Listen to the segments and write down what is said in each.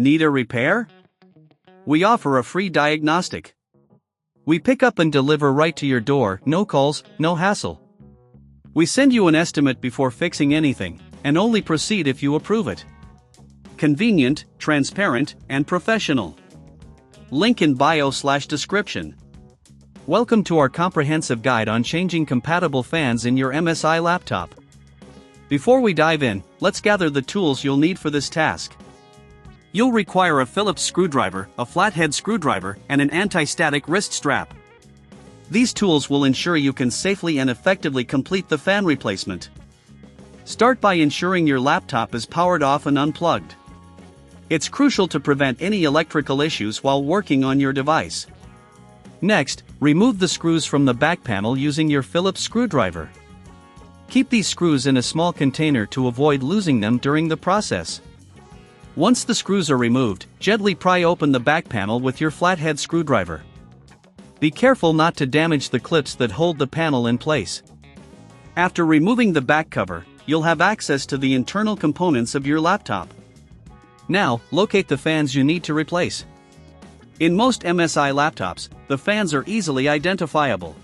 Need a repair? We offer a free diagnostic. We pick up and deliver right to your door, no calls, no hassle. We send you an estimate before fixing anything, and only proceed if you approve it. Convenient, transparent, and professional. Link in bio/description. Welcome to our comprehensive guide on changing compatible fans in your MSI laptop. Before we dive in, let's gather the tools you'll need for this task. You'll require a Phillips screwdriver, a flathead screwdriver, and an anti-static wrist strap. These tools will ensure you can safely and effectively complete the fan replacement. Start by ensuring your laptop is powered off and unplugged. It's crucial to prevent any electrical issues while working on your device. Next, remove the screws from the back panel using your Phillips screwdriver. Keep these screws in a small container to avoid losing them during the process. Once the screws are removed, gently pry open the back panel with your flathead screwdriver. Be careful not to damage the clips that hold the panel in place. After removing the back cover, you'll have access to the internal components of your laptop. Now, locate the fans you need to replace. In most MSI laptops, the fans are easily identifiable.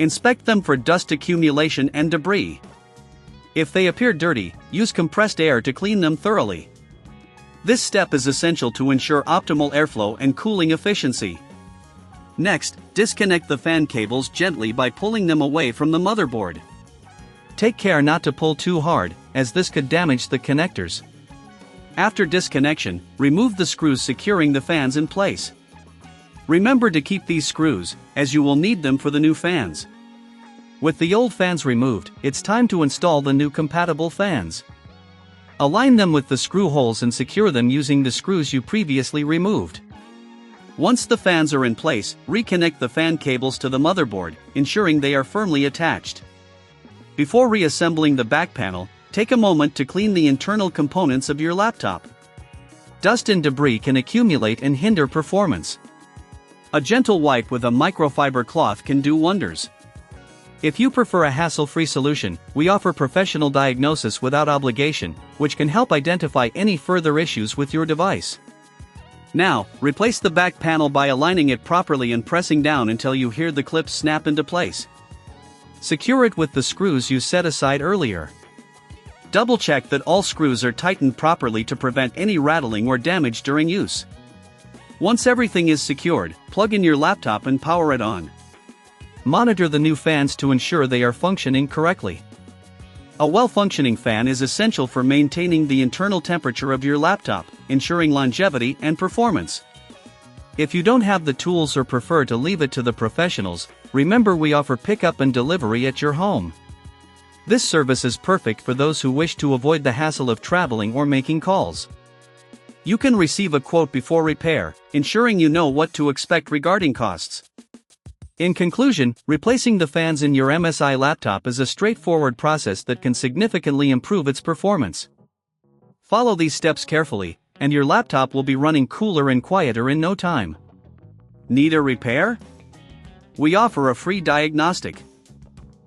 Inspect them for dust accumulation and debris. If they appear dirty, use compressed air to clean them thoroughly. This step is essential to ensure optimal airflow and cooling efficiency. Next, disconnect the fan cables gently by pulling them away from the motherboard. Take care not to pull too hard, as this could damage the connectors. After disconnection, remove the screws securing the fans in place. Remember to keep these screws, as you will need them for the new fans. With the old fans removed, it's time to install the new compatible fans. Align them with the screw holes and secure them using the screws you previously removed. Once the fans are in place, reconnect the fan cables to the motherboard, ensuring they are firmly attached. Before reassembling the back panel, take a moment to clean the internal components of your laptop. Dust and debris can accumulate and hinder performance. A gentle wipe with a microfiber cloth can do wonders. If you prefer a hassle-free solution, we offer professional diagnosis without obligation, which can help identify any further issues with your device. Now, replace the back panel by aligning it properly and pressing down until you hear the clips snap into place. Secure it with the screws you set aside earlier. Double-check that all screws are tightened properly to prevent any rattling or damage during use. Once everything is secured, plug in your laptop and power it on. Monitor the new fans to ensure they are functioning correctly. A well-functioning fan is essential for maintaining the internal temperature of your laptop, ensuring longevity and performance. If you don't have the tools or prefer to leave it to the professionals, remember we offer pickup and delivery at your home. This service is perfect for those who wish to avoid the hassle of traveling or making calls. You can receive a quote before repair, ensuring you know what to expect regarding costs. In conclusion, replacing the fans in your MSI laptop is a straightforward process that can significantly improve its performance. Follow these steps carefully, and your laptop will be running cooler and quieter in no time. Need a repair? We offer a free diagnostic.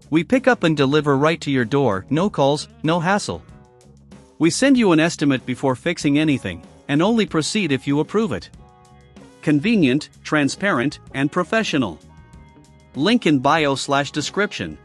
We pick up and deliver right to your door, no calls, no hassle. We send you an estimate before fixing anything, and only proceed if you approve it. Convenient, transparent, and professional. Link in bio/description.